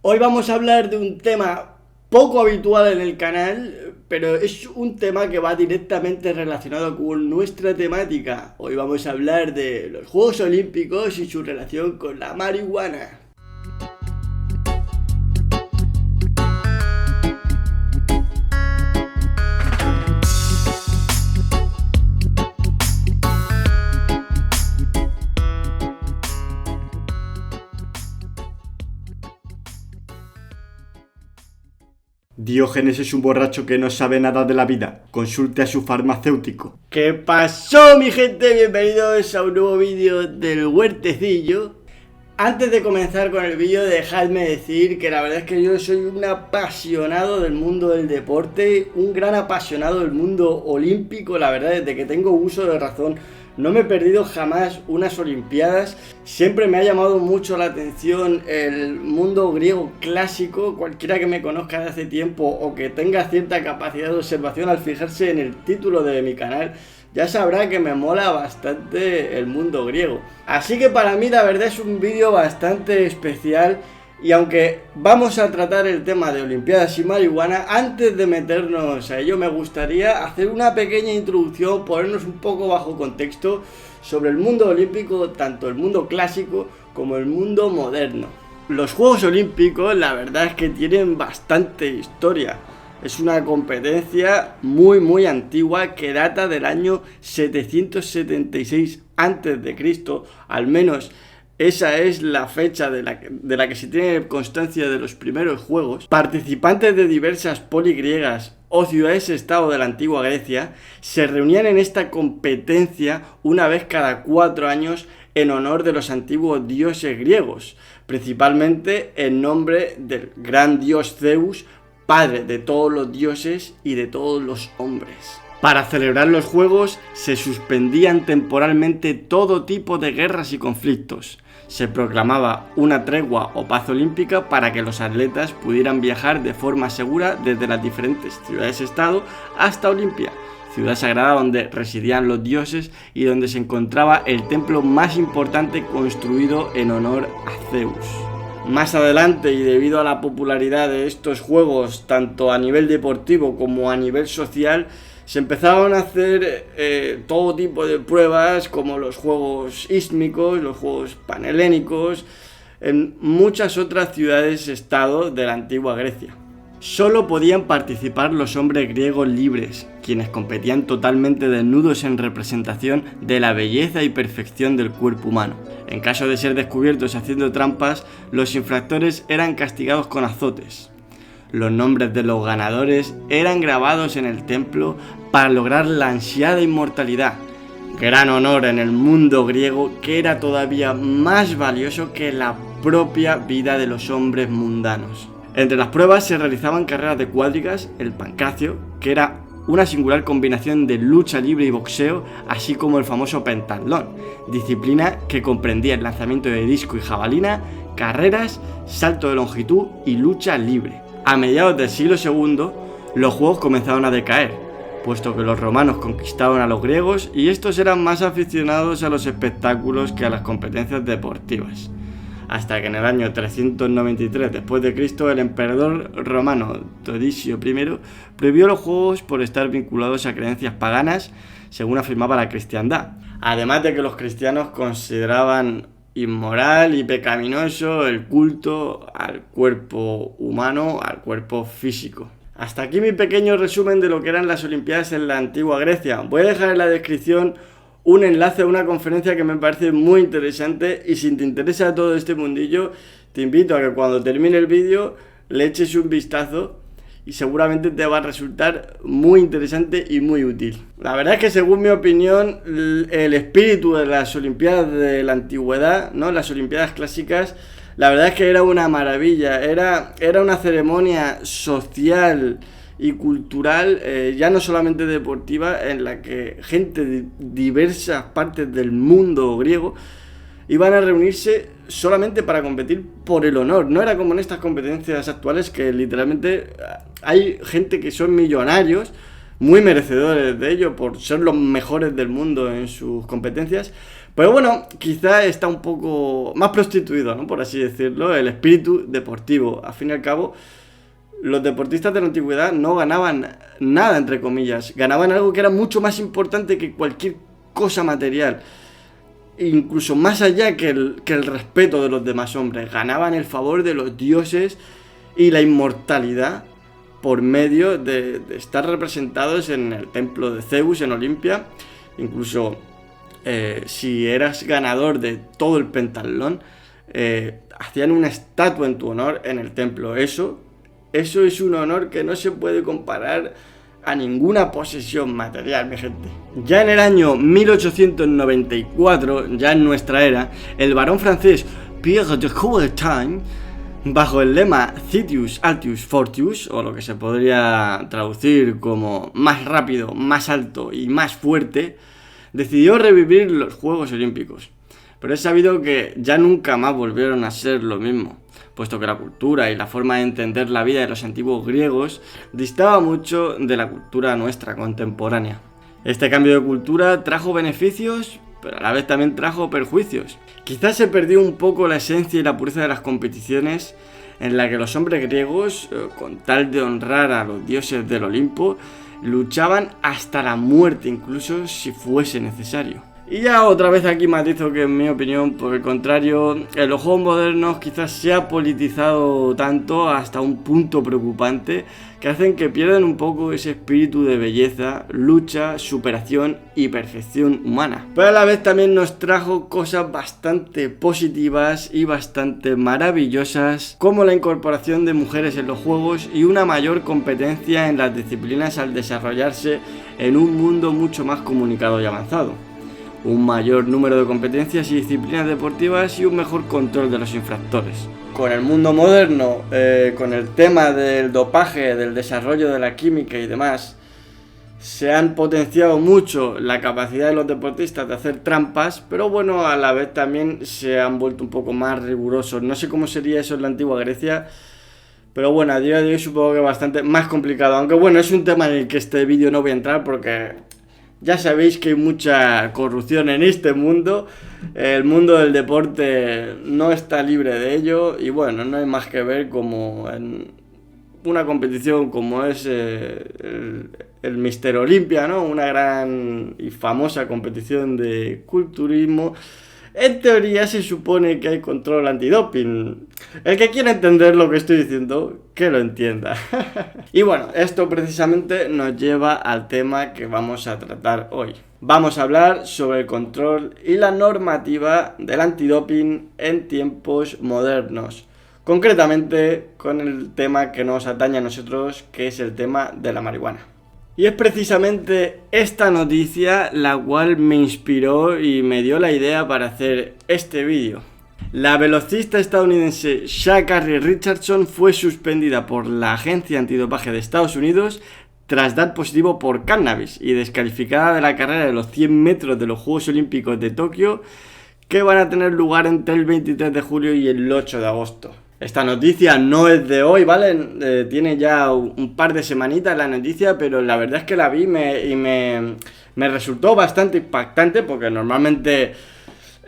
Hoy vamos a hablar de un tema poco habitual en el canal, pero es un tema que va directamente relacionado con nuestra temática. Hoy vamos a hablar de los Juegos Olímpicos y su relación con la marihuana. Diógenes es un borracho que no sabe nada de la vida. Consulte a su farmacéutico. ¿Qué pasó, mi gente? Bienvenidos a un nuevo vídeo del Huertecillo. Antes de comenzar con el vídeo, dejadme decir que la verdad es que yo soy un apasionado del mundo del deporte, un gran apasionado del mundo olímpico. La verdad, desde que tengo uso de razón, no me he perdido jamás unas olimpiadas. Siempre me ha llamado mucho la atención el mundo griego clásico. Cualquiera que me conozca de hace tiempo o que tenga cierta capacidad de observación, al fijarse en el título de mi canal, ya sabrá que me mola bastante el mundo griego. Así que para mí la verdad es un vídeo bastante especial. Y aunque vamos a tratar el tema de olimpiadas y marihuana, antes de meternos a ello me gustaría hacer una pequeña introducción, ponernos un poco bajo contexto sobre el mundo olímpico, tanto el mundo clásico como el mundo moderno. Los Juegos Olímpicos la verdad es que tienen bastante historia. Es una competencia muy antigua que data del año 776 a.C., al menos esa es la fecha de la que se tiene constancia de los primeros juegos. Participantes de diversas poligriegas o ciudades-estado de la antigua Grecia se reunían en esta competencia una vez cada 4 años en honor de los antiguos dioses griegos, principalmente en nombre del gran dios Zeus, padre de todos los dioses y de todos los hombres. Para celebrar los juegos se suspendían temporalmente todo tipo de guerras y conflictos. Se proclamaba una tregua o paz olímpica para que los atletas pudieran viajar de forma segura desde las diferentes ciudades-estado hasta Olimpia, ciudad sagrada donde residían los dioses y donde se encontraba el templo más importante construido en honor a Zeus. Más adelante, y debido a la popularidad de estos juegos tanto a nivel deportivo como a nivel social, se empezaron a hacer todo tipo de pruebas como los juegos ístmicos, los juegos panhelénicos, en muchas otras ciudades-estado de la antigua Grecia. Solo podían participar los hombres griegos libres, quienes competían totalmente desnudos en representación de la belleza y perfección del cuerpo humano. En caso de ser descubiertos haciendo trampas, los infractores eran castigados con azotes. Los nombres de los ganadores eran grabados en el templo para lograr la ansiada inmortalidad. Gran honor en el mundo griego que era todavía más valioso que la propia vida de los hombres mundanos. Entre las pruebas se realizaban carreras de cuádrigas, el pancracio, que era una singular combinación de lucha libre y boxeo, así como el famoso pentatlón, disciplina que comprendía el lanzamiento de disco y jabalina, carreras, salto de longitud y lucha libre. A mediados del siglo II, los juegos comenzaron a decaer, puesto que los romanos conquistaron a los griegos y estos eran más aficionados a los espectáculos que a las competencias deportivas. Hasta que en el año 393 d.C. el emperador romano Teodosio I prohibió los juegos por estar vinculados a creencias paganas, según afirmaba la cristiandad. Además de que los cristianos consideraban inmoral y pecaminoso el culto al cuerpo humano, al cuerpo físico. Hasta aquí mi pequeño resumen de lo que eran las Olimpiadas en la antigua Grecia. Voy a dejar en la descripción un enlace a una conferencia que me parece muy interesante y si te interesa todo este mundillo, te invito a que cuando termine el vídeo le eches un vistazo y seguramente te va a resultar muy interesante y muy útil. La verdad es que según mi opinión, el espíritu de las Olimpiadas de la antigüedad, ¿no? Las Olimpiadas clásicas, la verdad es que era una maravilla, era una ceremonia social y cultural, ya no solamente deportiva, en la que gente de diversas partes del mundo griego iban a reunirse solamente para competir por el honor. No era como en estas competencias actuales que literalmente hay gente que son millonarios, muy merecedores de ello por ser los mejores del mundo en sus competencias, Pero bueno, quizá está un poco más prostituido, ¿no? Por así decirlo, el espíritu deportivo. Al fin y al cabo, los deportistas de la antigüedad no ganaban nada, entre comillas. Ganaban algo que era mucho más importante que cualquier cosa material. Incluso más allá que el respeto de los demás hombres. Ganaban el favor de los dioses y la inmortalidad por medio de estar representados en el templo de Zeus en Olimpia. Incluso si eras ganador de todo el pentatlón, hacían una estatua en tu honor en el templo. Eso es un honor que no se puede comparar a ninguna posesión material, mi gente. Ya en el año 1894, ya en nuestra era, el barón francés Pierre de Coubertin, bajo el lema Citius Altius Fortius, o lo que se podría traducir como más rápido, más alto y más fuerte, decidió revivir los Juegos Olímpicos. Pero es sabido que ya nunca más volvieron a ser lo mismo, puesto que la cultura y la forma de entender la vida de los antiguos griegos distaba mucho de la cultura nuestra contemporánea. Este cambio de cultura trajo beneficios, pero a la vez también trajo perjuicios. Quizás se perdió un poco la esencia y la pureza de las competiciones, en la que los hombres griegos, con tal de honrar a los dioses del Olimpo, luchaban hasta la muerte, incluso si fuese necesario. Y ya otra vez aquí matizo que en mi opinión, por el contrario, en los juegos modernos quizás se ha politizado tanto hasta un punto preocupante que hacen que pierdan un poco ese espíritu de belleza, lucha, superación y perfección humana. Pero a la vez también nos trajo cosas bastante positivas y bastante maravillosas, como la incorporación de mujeres en los juegos y una mayor competencia en las disciplinas al desarrollarse en un mundo mucho más comunicado y avanzado. Un mayor número de competencias y disciplinas deportivas y un mejor control de los infractores. Con el mundo moderno, con el tema del dopaje, del desarrollo de la química y demás, se han potenciado mucho la capacidad de los deportistas de hacer trampas, pero bueno, a la vez también se han vuelto un poco más rigurosos. No sé cómo sería eso en la antigua Grecia, pero bueno, a día de hoy supongo que bastante más complicado. Aunque bueno, es un tema en el que este vídeo no voy a entrar porque ya sabéis que hay mucha corrupción en este mundo. El mundo del deporte no está libre de ello. Y bueno, no hay más que ver como en una competición como es el Mister Olympia, ¿no? Una gran y famosa competición de culturismo. En teoría se supone que hay control antidoping. El que quiera entender lo que estoy diciendo, que lo entienda. Y bueno, esto precisamente nos lleva al tema que vamos a tratar hoy. Vamos a hablar sobre el control y la normativa del antidoping en tiempos modernos. Concretamente con el tema que nos atañe a nosotros, que es el tema de la marihuana. Y es precisamente esta noticia la cual me inspiró y me dio la idea para hacer este vídeo. La velocista estadounidense Sha'Carri Richardson fue suspendida por la Agencia Antidopaje de Estados Unidos tras dar positivo por cannabis y descalificada de la carrera de los 100 metros de los Juegos Olímpicos de Tokio, que van a tener lugar entre el 23 de julio y el 8 de agosto. Esta noticia no es de hoy, ¿vale? Tiene ya un par de semanitas la noticia, pero la verdad es que la vi y me resultó bastante impactante, porque normalmente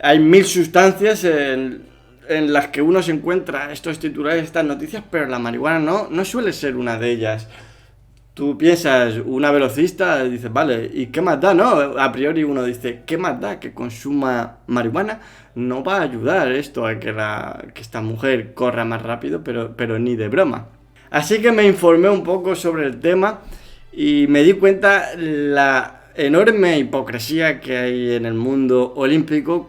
hay 1000 sustancias en las que uno se encuentra estos titulares, estas noticias, pero la marihuana no suele ser una de ellas. Tú piensas, una velocista, dices, vale, ¿y qué más da, no? A priori uno dice, ¿qué más da que consuma marihuana? No va a ayudar esto a que esta mujer corra más rápido, pero ni de broma. Así que me informé un poco sobre el tema y me di cuenta la enorme hipocresía que hay en el mundo olímpico,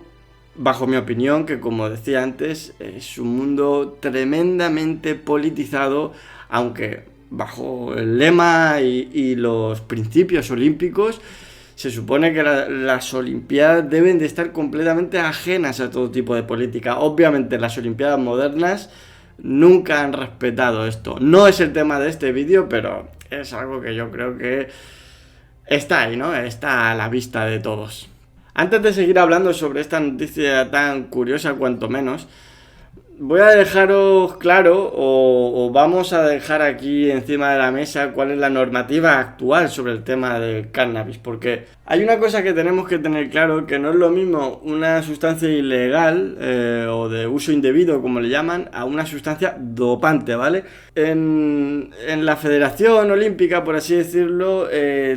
bajo mi opinión, que como decía antes, es un mundo tremendamente politizado, aunque bajo el lema y los principios olímpicos se supone que las Olimpiadas deben de estar completamente ajenas a todo tipo de política. Obviamente las Olimpiadas modernas nunca han respetado esto. No es el tema de este vídeo, pero es algo que yo creo que está ahí, ¿no? Está a la vista de todos. Antes de seguir hablando sobre esta noticia tan curiosa cuanto menos, voy a dejaros claro o vamos a dejar aquí encima de la mesa cuál es la normativa actual sobre el tema del cannabis, porque hay una cosa que tenemos que tener claro, que no es lo mismo una sustancia ilegal o de uso indebido, como le llaman, a una sustancia dopante, ¿vale? En la Federación Olímpica, por así decirlo,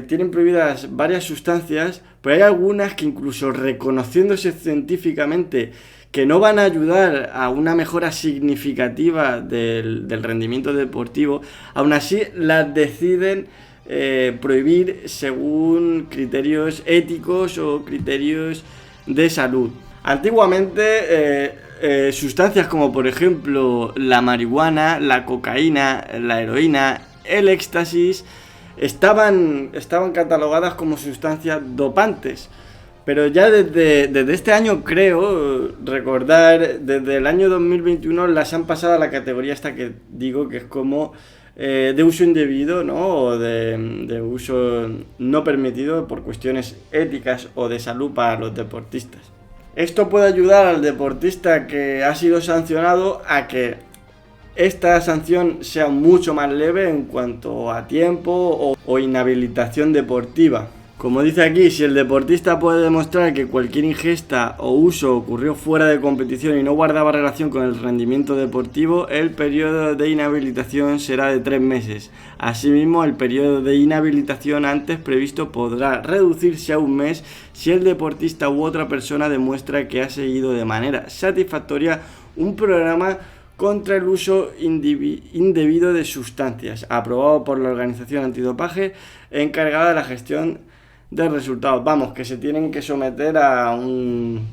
tienen prohibidas varias sustancias, pero hay algunas que incluso reconociéndose científicamente que no van a ayudar a una mejora significativa del rendimiento deportivo, aún así las deciden prohibir según criterios éticos o criterios de salud. Antiguamente sustancias como por ejemplo la marihuana, la cocaína, la heroína, el éxtasis estaban catalogadas como sustancias dopantes. Pero ya desde este año, creo recordar, desde el año 2021 las han pasado a la categoría esta que digo que es como de uso indebido, ¿no? O de uso no permitido por cuestiones éticas o de salud para los deportistas. Esto puede ayudar al deportista que ha sido sancionado a que esta sanción sea mucho más leve en cuanto a tiempo o inhabilitación deportiva. Como dice aquí, si el deportista puede demostrar que cualquier ingesta o uso ocurrió fuera de competición y no guardaba relación con el rendimiento deportivo, el periodo de inhabilitación será de 3 meses. Asimismo, el periodo de inhabilitación antes previsto podrá reducirse a 1 mes si el deportista u otra persona demuestra que ha seguido de manera satisfactoria un programa contra el uso indebido de sustancias, aprobado por la organización antidopaje encargada de la gestión de resultados. Vamos, que se tienen que someter a un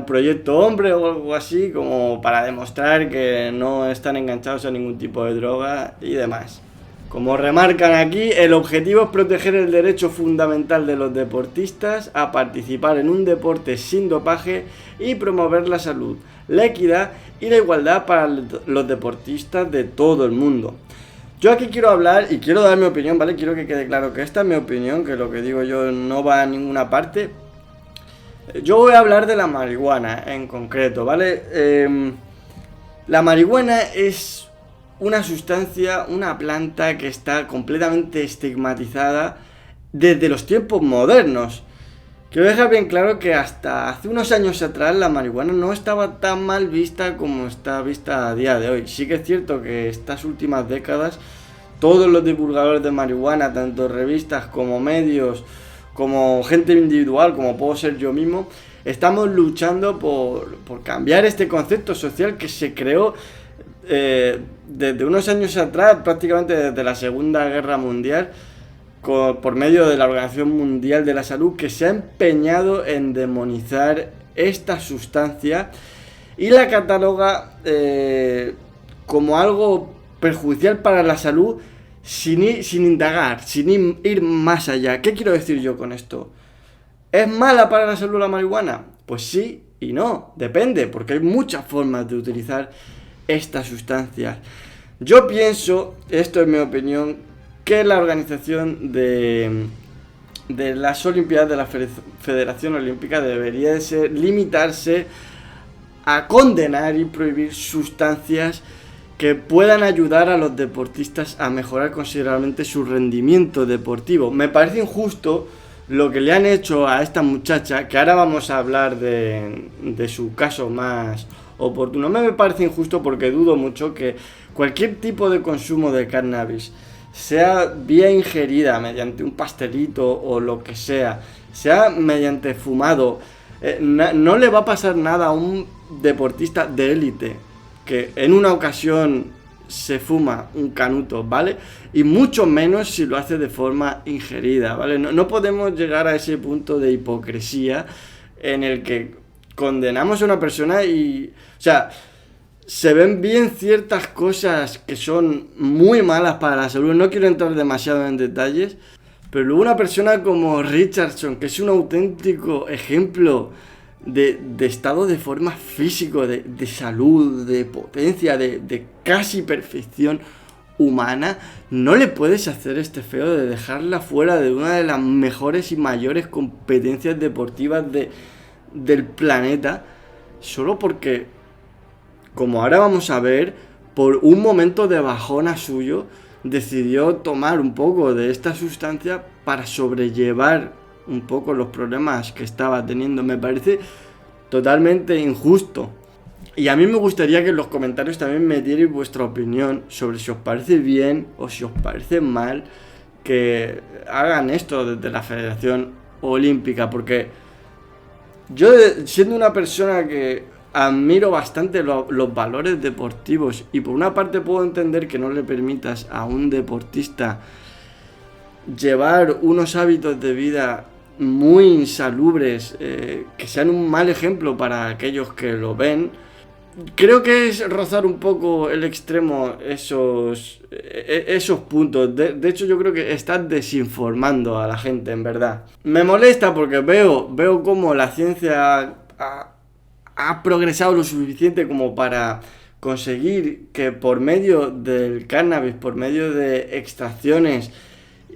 proyecto hombre o algo así, como para demostrar que no están enganchados a ningún tipo de droga y demás. Como remarcan aquí, el objetivo es proteger el derecho fundamental de los deportistas a participar en un deporte sin dopaje y promover la salud, la equidad y la igualdad para los deportistas de todo el mundo. Yo aquí quiero hablar y quiero dar mi opinión, ¿vale? Quiero que quede claro que esta es mi opinión, que lo que digo yo no va a ninguna parte. Yo voy a hablar de la marihuana en concreto, ¿vale? La marihuana es una sustancia, una planta que está completamente estigmatizada desde los tiempos modernos. Quiero dejar bien claro que hasta hace unos años atrás la marihuana no estaba tan mal vista como está vista a día de hoy. Sí que es cierto que estas últimas décadas todos los divulgadores de marihuana, tanto revistas como medios, como gente individual, como puedo ser yo mismo, estamos luchando por cambiar este concepto social que se creó desde unos años atrás, prácticamente desde la Segunda Guerra Mundial, por medio de la Organización Mundial de la Salud, que se ha empeñado en demonizar esta sustancia y la cataloga como algo perjudicial para la salud sin indagar, sin ir más allá. ¿Qué quiero decir yo con esto? ¿Es mala para la salud la marihuana? Pues sí y no, depende, porque hay muchas formas de utilizar estas sustancias. Yo pienso, esto es mi opinión, que la organización de las Olimpiadas de la Federación Olímpica debería limitarse a condenar y prohibir sustancias que puedan ayudar a los deportistas a mejorar considerablemente su rendimiento deportivo. Me parece injusto lo que le han hecho a esta muchacha, que ahora vamos a hablar de su caso más oportuno. Me parece injusto porque dudo mucho que cualquier tipo de consumo de cannabis, sea vía ingerida mediante un pastelito o lo que sea mediante fumado, no le va a pasar nada a un deportista de élite que en una ocasión se fuma un canuto, ¿vale? Y mucho menos si lo hace de forma ingerida, ¿vale? No podemos llegar a ese punto de hipocresía en el que condenamos a una persona y... O sea, se ven bien ciertas cosas que son muy malas para la salud. No quiero entrar demasiado en detalles, pero luego una persona como Richardson, que es un auténtico ejemplo de estado de forma físico, de salud, de potencia, de casi perfección humana, no le puedes hacer este feo de dejarla fuera de una de las mejores y mayores competencias deportivas del planeta, solo porque como ahora vamos a ver, por un momento de bajona suyo, decidió tomar un poco de esta sustancia para sobrellevar un poco los problemas que estaba teniendo. Me parece totalmente injusto. Y a mí me gustaría que en los comentarios también me dierais vuestra opinión sobre si os parece bien o si os parece mal que hagan esto desde la Federación Olímpica, porque yo, siendo una persona que admiro bastante los valores deportivos, y por una parte puedo entender que no le permitas a un deportista llevar unos hábitos de vida muy insalubres, que sean un mal ejemplo para aquellos que lo ven. Creo que es rozar un poco el extremo esos puntos. De hecho, yo creo que estás desinformando a la gente, en verdad. Me molesta porque veo cómo la ciencia ha progresado lo suficiente como para conseguir que por medio del cannabis, por medio de extracciones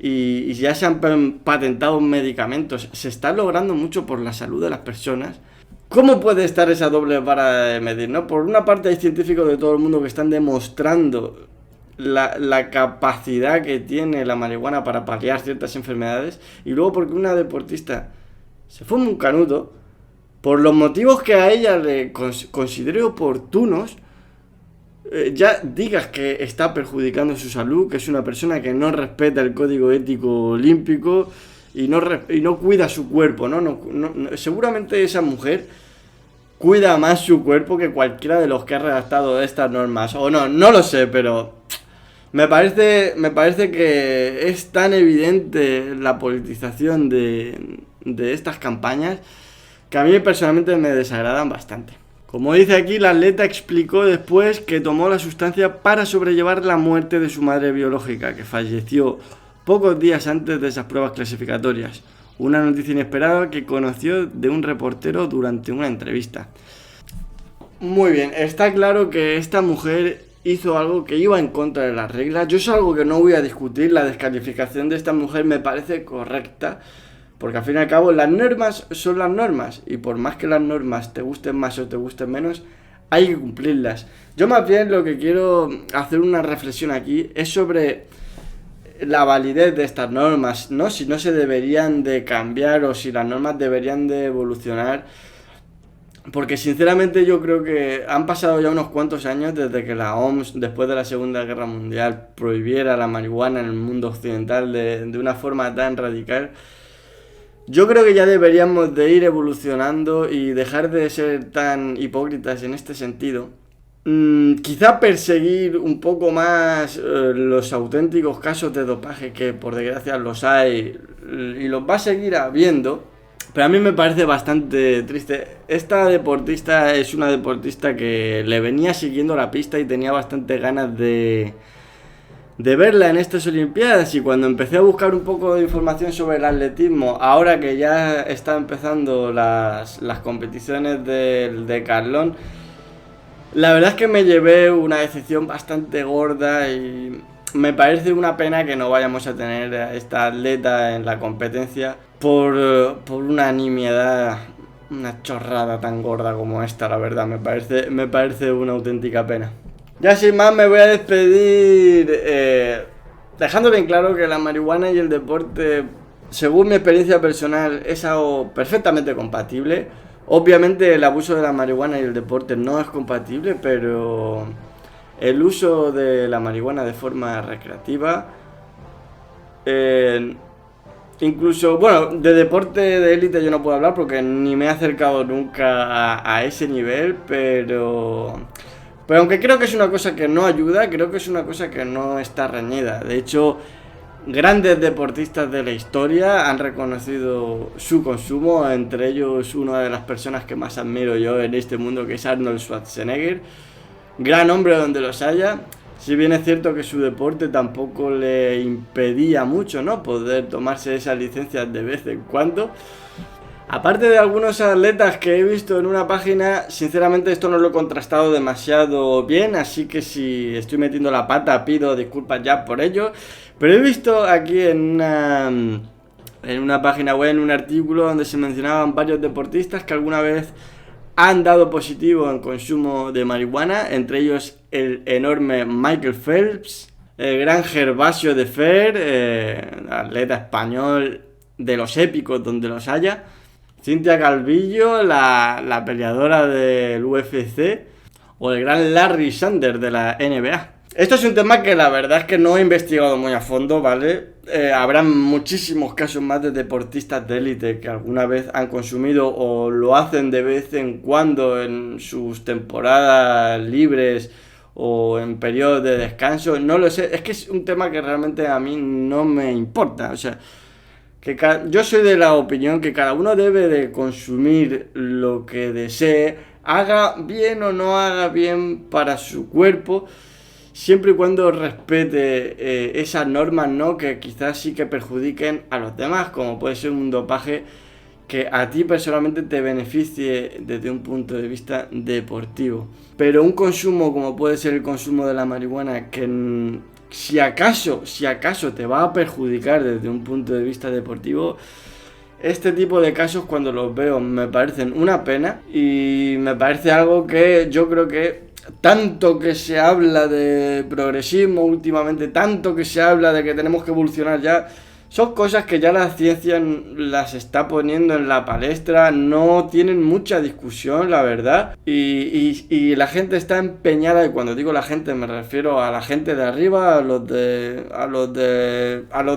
y ya se han patentado medicamentos, se está logrando mucho por la salud de las personas. ¿Cómo puede estar esa doble vara de medir, no? Por una parte hay científicos de todo el mundo que están demostrando la capacidad que tiene la marihuana para paliar ciertas enfermedades, y luego porque una deportista se fuma un canuto, por los motivos que a ella le considere oportunos, ya digas que está perjudicando su salud, que es una persona que no respeta el código ético olímpico y no cuida su cuerpo, ¿no? Seguramente esa mujer cuida más su cuerpo que cualquiera de los que ha redactado estas normas, o no lo sé, pero me parece que es tan evidente la politización de estas campañas que a mí personalmente me desagradan bastante. Como dice aquí, la atleta explicó después que tomó la sustancia para sobrellevar la muerte de su madre biológica, que falleció pocos días antes de esas pruebas clasificatorias. Una noticia inesperada que conoció de un reportero durante una entrevista. Muy bien, está claro que esta mujer hizo algo que iba en contra de las reglas. Yo es algo que no voy a discutir. La descalificación de esta mujer me parece correcta, porque al fin y al cabo las normas son las normas, y por más que las normas te gusten más o te gusten menos, hay que cumplirlas. Yo más bien lo que quiero hacer una reflexión aquí es sobre la validez de estas normas, ¿no? Si no se deberían de cambiar o si las normas deberían de evolucionar, porque sinceramente yo creo que han pasado ya unos cuantos años desde que la OMS, después de la Segunda Guerra Mundial, prohibiera la marihuana en el mundo occidental de una forma tan radical. Yo creo que ya deberíamos de ir evolucionando y dejar de ser tan hipócritas en este sentido. Quizá perseguir un poco más los auténticos casos de dopaje, que por desgracia los hay y los va a seguir habiendo, pero a mí me parece bastante triste. Esta deportista es una deportista que le venía siguiendo la pista y tenía bastantes ganas de verla en estas Olimpiadas, y cuando empecé a buscar un poco de información sobre el atletismo, ahora que ya están empezando las competiciones del decatlón, la verdad es que me llevé una decepción bastante gorda y me parece una pena que no vayamos a tener a esta atleta en la competencia por una nimiedad, una chorrada tan gorda como esta. La verdad, me parece una auténtica pena. Ya sin más me voy a despedir dejando bien claro que la marihuana y el deporte, según mi experiencia personal, es algo perfectamente compatible. Obviamente el abuso de la marihuana y el deporte no es compatible, pero el uso de la marihuana de forma recreativa, incluso, bueno, de deporte de élite yo no puedo hablar porque ni me he acercado nunca a ese nivel, pero aunque creo que es una cosa que no ayuda, creo que es una cosa que no está reñida. De hecho, grandes deportistas de la historia han reconocido su consumo, entre ellos una de las personas que más admiro yo en este mundo, que es Arnold Schwarzenegger. Gran hombre donde los haya. Si bien es cierto que su deporte tampoco le impedía mucho, ¿no?, poder tomarse esas licencias de vez en cuando. Aparte de algunos atletas que he visto en una página, sinceramente esto no lo he contrastado demasiado bien, así que si estoy metiendo la pata pido disculpas ya por ello. Pero he visto aquí en una página web, en un artículo donde se mencionaban varios deportistas que alguna vez han dado positivo en consumo de marihuana, entre ellos el enorme Michael Phelps, el gran Gervasio de Fer, atleta español de los épicos donde los haya, Cintia Calvillo, la peleadora del UFC, o el gran Larry Sanders de la NBA. Esto es un tema que la verdad es que no he investigado muy a fondo, ¿vale? Habrá muchísimos casos más de deportistas de élite que alguna vez han consumido o lo hacen de vez en cuando en sus temporadas libres o en periodos de descanso. No lo sé, es que es un tema que realmente a mí no me importa. O sea, que yo soy de la opinión que cada uno debe de consumir lo que desee, haga bien o no haga bien para su cuerpo, siempre y cuando respete esas normas, ¿no? Que quizás sí que perjudiquen a los demás, como puede ser un dopaje que a ti personalmente te beneficie desde un punto de vista deportivo. Pero un consumo como puede ser el consumo de la marihuana, que si acaso te va a perjudicar desde un punto de vista deportivo, este tipo de casos cuando los veo me parecen una pena y me parece algo que yo creo que tanto que se habla de progresismo últimamente, tanto que se habla de que tenemos que evolucionar ya, son cosas que ya la ciencia las está poniendo en la palestra, no tienen mucha discusión, la verdad, y la gente está empeñada, y cuando digo la gente me refiero a la gente de arriba, a los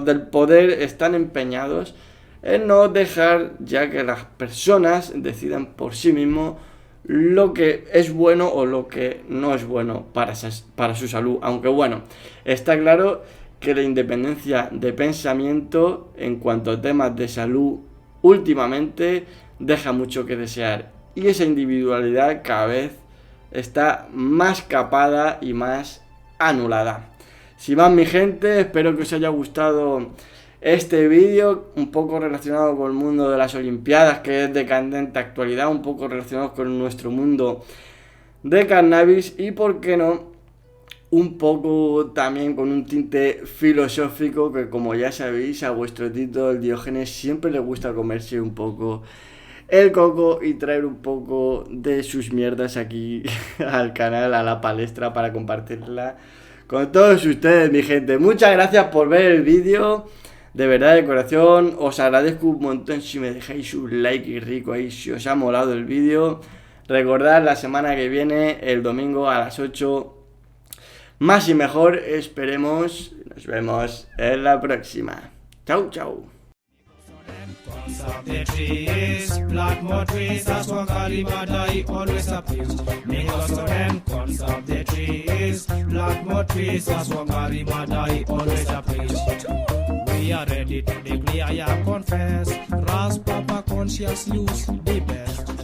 del poder, están empeñados en no dejar ya que las personas decidan por sí mismos lo que es bueno o lo que no es bueno para su salud. Aunque bueno, está claro que la independencia de pensamiento en cuanto a temas de salud últimamente deja mucho que desear, y esa individualidad cada vez está más capada y más anulada. Sin más, mi gente, espero que os haya gustado este vídeo un poco relacionado con el mundo de las Olimpiadas, que es de candente actualidad, un poco relacionado con nuestro mundo de cannabis y, por qué no, un poco también con un tinte filosófico, que como ya sabéis, a vuestro Tito el Diógenes siempre le gusta comerse un poco el coco y traer un poco de sus mierdas aquí al canal, a la palestra, para compartirla con todos ustedes, mi gente. Muchas gracias por ver el vídeo. De verdad, de corazón, os agradezco un montón si me dejáis un like rico ahí, si os ha molado el vídeo. Recordad, la semana que viene, el domingo a las 8, más y mejor, esperemos. Nos vemos en la próxima. Chau, chau. Of the trees, plant more trees, that's what Kalibadai always appeals. Make us to them, cons of the trees, plant more trees, that's what Kalibadai always appeals. We are ready to declare, I confess, Ras Papa conscious use the best.